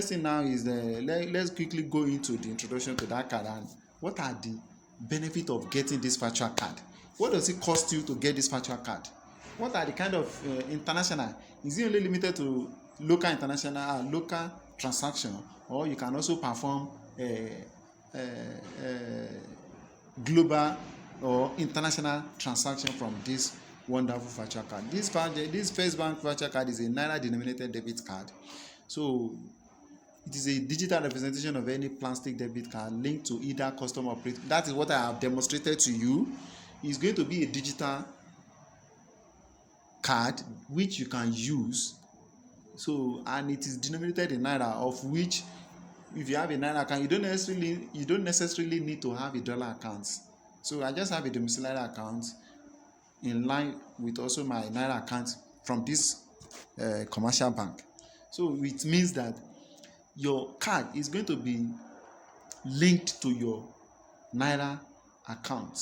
Next thing now is let's quickly go into the introduction to that card and what are the benefits of getting this virtual card. What does it cost you to get this virtual card? What are the kind of international? Is it only limited to local international local transaction, or you can also perform global or international transaction from this wonderful virtual card? This First Bank virtual card is a naira denominated debit card. So it is a digital representation of any plastic debit card linked to either custom operating. That is what I have demonstrated to you. It's going to be a digital card which you can use. So, and it is denominated in naira, of which if you have a naira account, you don't necessarily need to have a dollar account. So I just have a domiciliary account in line with also my naira account from this commercial bank. So it means that your card is going to be linked to your naira account.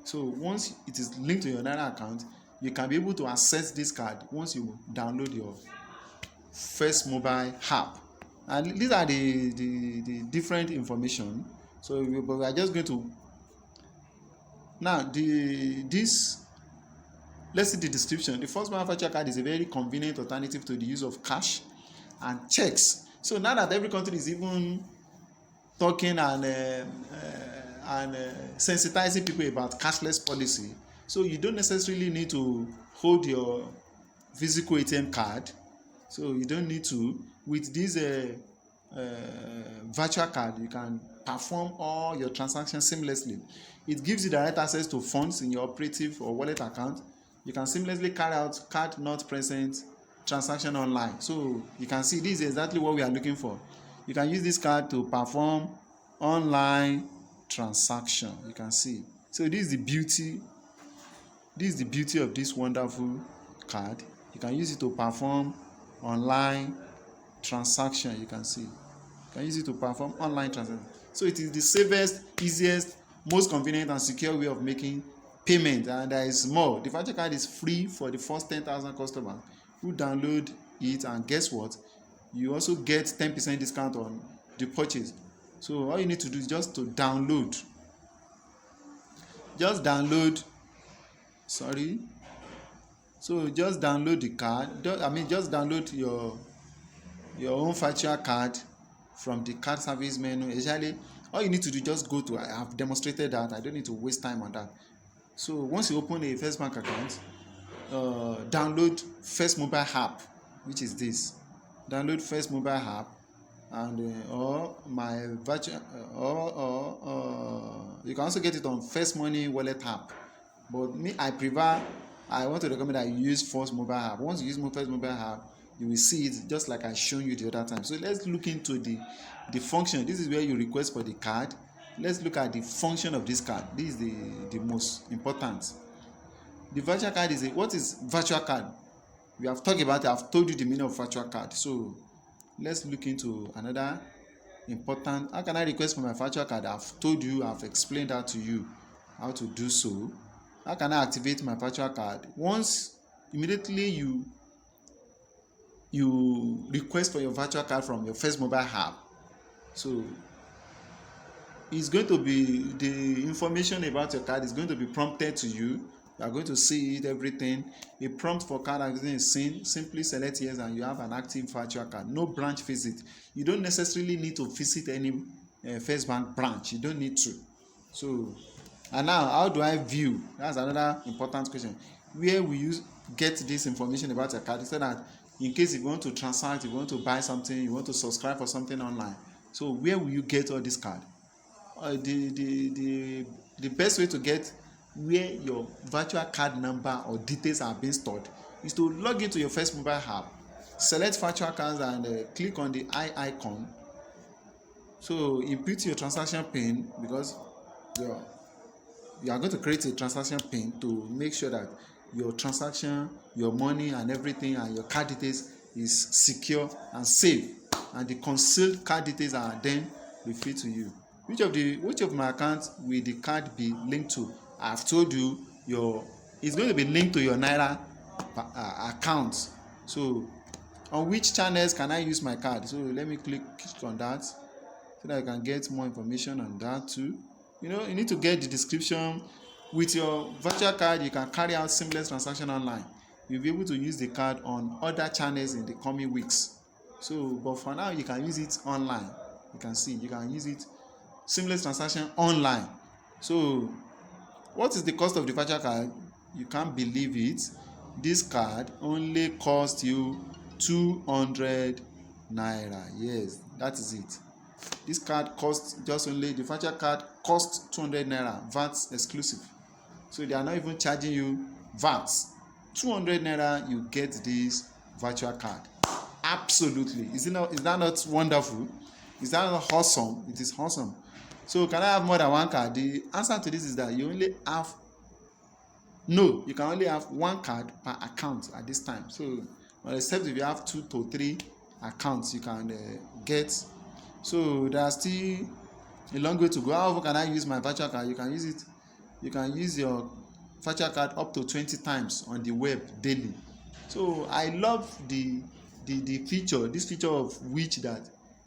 So once it is linked to your naira account, you can be able to access this card once you download your First mobile app. And these are the different information. So but we are just going to now let's see the description. The First Mobile virtual card is a very convenient alternative to the use of cash and checks. So now that every country is even talking and sensitizing people about cashless policy, so you don't necessarily need to hold your physical ATM card. So you don't need to. With this virtual card, you can perform all your transactions seamlessly. It gives you direct access to funds in your operative or wallet account. You can seamlessly carry out card not present transaction online. So you can see this is exactly what we are looking for. You can use this card to perform online transaction. You can see. So this is the beauty. This is the beauty of this wonderful card. You can use it to perform online transaction. You can see. You can use it to perform online transaction. So it is the safest, easiest, most convenient and secure way of making payment. And there is more. The virtual card is free for the first 10,000 customers who download it, and guess what? You also get 10% discount on the purchase. So all you need to do is just to download. Just download the card. Just download your own virtual card from the card service menu. Actually, all you need to do, just go to, I have demonstrated that, I don't need to waste time on that. So once you open a First Bank account, download First Mobile app, which is this. Download First Mobile app, and or my virtual you can also get it on First Money wallet app. But me, I want to recommend that you use First Mobile app. Once you use First Mobile app, you will see it just like I shown you the other time. So let's look into the function. This is where you request for the card. Let's look at the function of this card. This is the most important. The virtual card is what is virtual card? We have talked about it. I've told you the meaning of virtual card. So let's look into another important. How can I request for my virtual card? I've told you, I've explained that to you how to do so. How can I activate my virtual card? Once immediately you request for your virtual card from your First Mobile app, so it's going to be, the information about your card is going to be prompted to you. You are going to see it, everything. A prompt for card acquisition is seen. Simply select yes and you have an active virtual card. No branch visit. You don't necessarily need to visit any First Bank branch. You don't need to. So, and now, how do I view? That's another important question. Where will you get this information about your card? So that in case you want to transact, you want to buy something, you want to subscribe for something online. So where will you get all this card? The best way to get where your virtual card number or details are being stored is to log into your First Mobile app, select virtual cards and click on the eye icon. So input your transaction PIN, because you are going to create a transaction PIN to make sure that your transaction, your money and everything and your card details is secure and safe, and the concealed card details are then revealed to you. Which of my accounts will the card be linked to? I've told you it's going to be linked to your Naira account. So On which channels can I use my card? So let me click on that so that I can get more information on that too. You need to get the description. With your virtual card, you can carry out seamless transaction online. You'll be able to use the card on other channels in the coming weeks. So, but for now, you can use it online. You can see, you can use it seamless transaction online. So, what is the cost of the virtual card? You can't believe it. This card only cost you 200 naira. Yes, that is it. This card costs just only, the virtual card costs 200 naira, VAT exclusive. So they are not even charging you VAT. 200 naira, you get this virtual card. Absolutely. Is that not wonderful? Is that not awesome? It is awesome. So can I have more than one card? The answer to this is that you can only have one card per account at this time. So except if you have 2 to 3 accounts, you can get. So there are still a long way to go. How often can I use my virtual card? You can use your virtual card up to 20 times on the web daily. So I love the feature, this feature of which that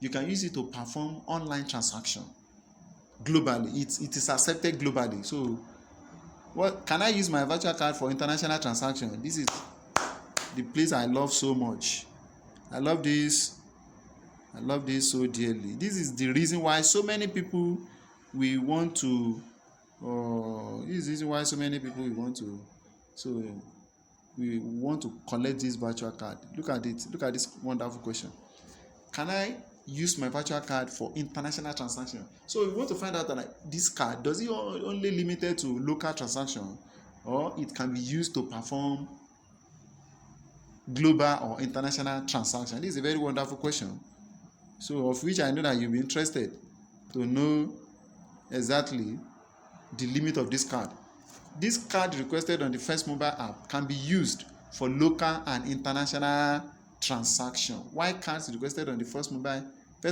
you can use it to perform online transaction globally. It is accepted globally. So what can I use my virtual card for international transaction? This is the place I love so much. I love this so dearly. This is the reason why so many people we want to collect this virtual card. Look at this wonderful question. Can I use my virtual card for international transaction? So we want to find out that this card, does it only limited to local transaction, or it can be used to perform global or international transaction? This is a very wonderful question. So of which I know that you'll be interested to know exactly the limit of this card. This card requested on the First Mobile app can be used for local and international transaction. Why cards requested on the First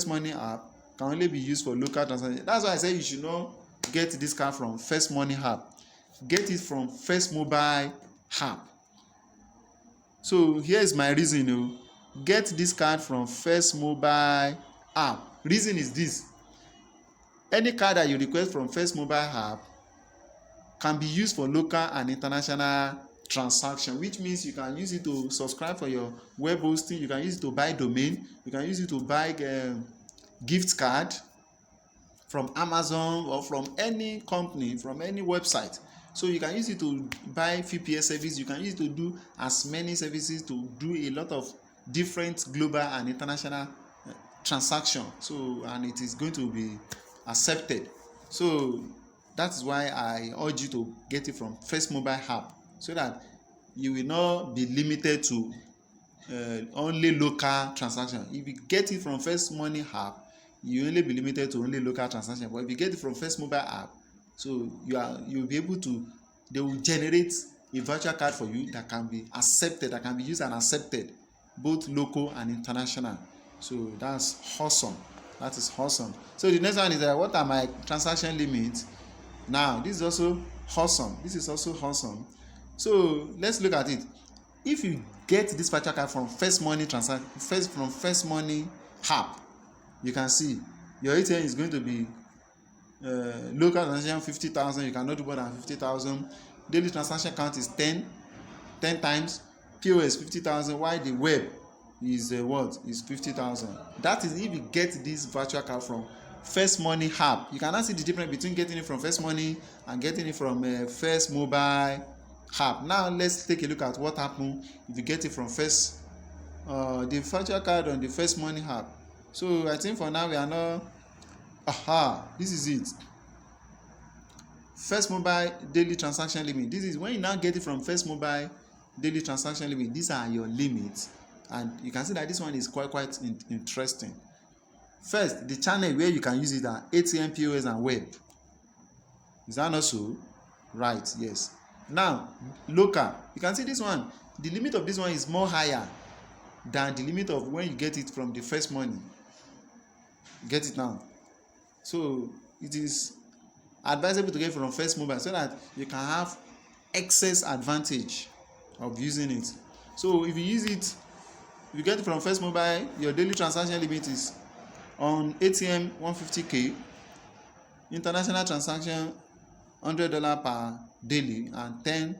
Money app can only be used for local transaction? That's why I say you should not get this card from First Money app. Get it from First Mobile app. So here is my reason. Get this card from First Mobile app. Reason is this: any card that you request from First Mobile app can be used for local and international transaction, which means you can use it to subscribe for your web hosting, you can use it to buy domain, you can use it to buy gift card from Amazon or from any company, from any website. So you can use it to buy VPS service, you can use it to do as many services, to do a lot of different global and international transaction. So, and it is going to be accepted. So that is why I urge you to get it from First Mobile app, so that you will not be limited to only local transaction. If you get it from First Money app, you only be limited to only local transaction. But if you get it from First Mobile app, so you'll be able to, they will generate a virtual card for you that can be accepted, that can be used and accepted, both local and international. So that's awesome. That is awesome. So the next one is what are my transaction limits? Now this is also awesome. So let's look at it. If you get this virtual card from First Money app, you can see your ATM is going to be local transaction 50,000. You cannot do more than 50,000. Daily transaction count is 10 times. POS 50,000. While the web is is 50,000. That is if you get this virtual card from First Money app. You cannot see the difference between getting it from First Money and getting it from First Mobile app. Now let's take a look at what happens if you get it from the virtual card on the First Money app. So I think for now we are not. This is it. First Mobile daily transaction limit. This is when you now get it from First Mobile daily transaction limit. These are your limits, and you can see that this one is quite interesting. First, the channel where you can use it are ATM, POS, and web. Is that not so? Right, yes. Now, local. You can see this one. The limit of this one is more higher than the limit of when you get it from the First Money. Get it now. So it is advisable to get from First Mobile so that you can have excess advantage of using it. So if you you get it from First Mobile, your daily transaction limit is on ATM 150k, international transaction $100 per daily, and 10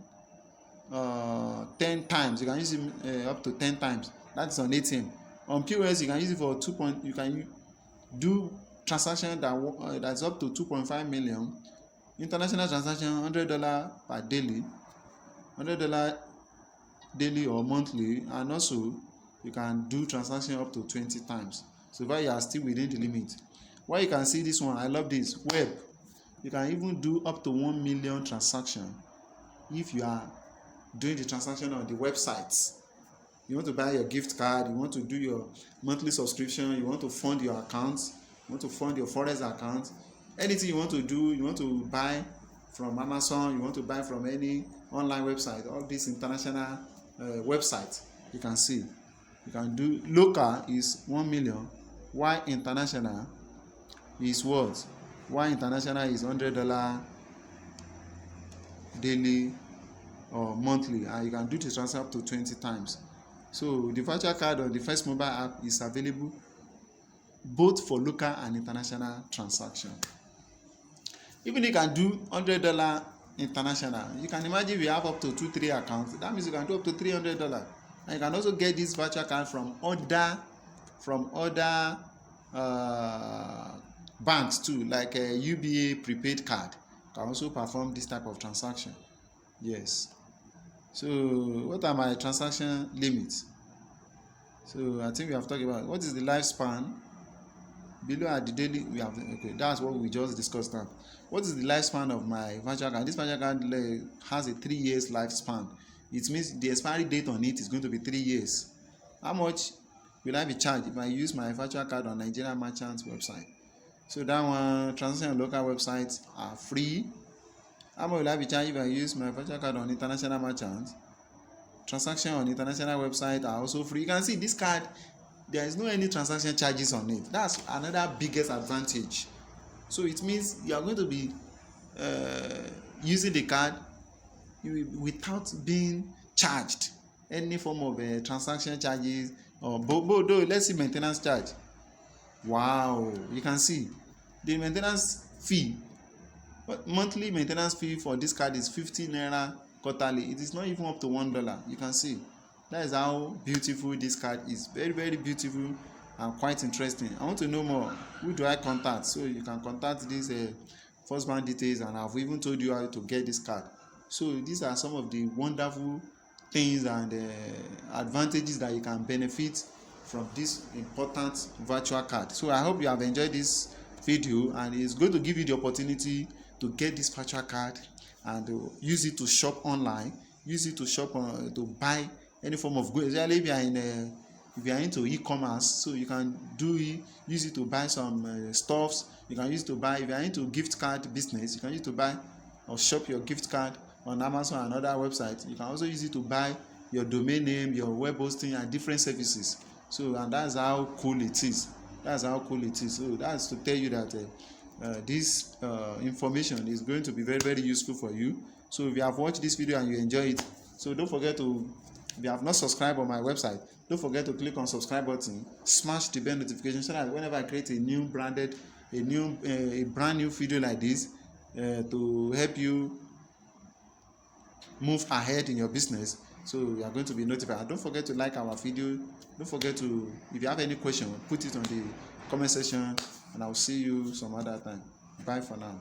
times. You can use it up to 10 times. That's on ATM. On POS, you can use it for you can do transaction that's up to 2.5 million. International transaction $100 per daily, $100 daily or monthly, and also you can do transaction up to 20 times. So far you are still within the limit. Why you can see this one, I love this web. You can even do up to 1 million transaction if you are doing the transaction on the websites. You want to buy your gift card, you want to do your monthly subscription, you want to fund your accounts, you want to fund your forex account, anything you want to do, you want to buy from Amazon, you want to buy from any online website, all these international websites, you can see. You can do local is 1 million, while international is what? While international is $100 daily or monthly, and you can do the transfer up to 20 times. So the virtual card on the First Mobile app is available both for local and international transaction. Even you can do $100 international. You can imagine if you have up to 2-3 accounts, that means you can do up to $300. And you can also get this virtual card from other banks too, like a UBA prepaid card. You can also perform this type of transaction. Yes. So what are my transaction limits? So I think we have talked about what is the lifespan. Below at the daily, we have, okay, that's what we just discussed now. What is the lifespan of my virtual card? This virtual card has a 3 years lifespan. It means the expiry date on it is going to be 3 years. How much will I be charged if I use my virtual card on Nigerian merchants website? So that one, transaction on local websites are free. How much will I be charged if I use my virtual card on international merchants? Transaction on international website are also free. You can see this card, there is no any transaction charges on it. That's another biggest advantage. So it means you are going to be using the card without being charged any form of transaction charges or let's see maintenance charge. Wow, you can see the maintenance fee. Monthly maintenance fee for this card is 50 naira quarterly. It is not even up to $1. You can see that is how beautiful this card is. Very, very beautiful and quite interesting. I want to know more. Who do I contact? So you can contact these First Bank details, and I've even told you how to get this card. So these are some of the wonderful things and advantages that you can benefit from this important virtual card. So I hope you have enjoyed this video, and it's going to give you the opportunity to get this virtual card and use it to shop online, use it to shop to buy any form of goods. Especially if you are into e-commerce, so you can use it to buy some stuffs. You can use it to buy, if you are into gift card business, you can use it to buy or shop your gift card on Amazon and other websites. You can also use it to buy your domain name, your web hosting, and different services. So, and that's how cool it is. That's how cool it is. So that's to tell you that this information is going to be very, very useful for you. So if you have watched this video and you enjoy it, so don't forget to, if you have not subscribed on my website, don't forget to click on subscribe button, smash the bell notification, so that whenever I create a brand new video like this to help you move ahead in your business, so you are going to be notified. And don't forget to like our video. Don't forget to, if you have any question, put it on the comment section, and I'll see you some other time. Bye for now.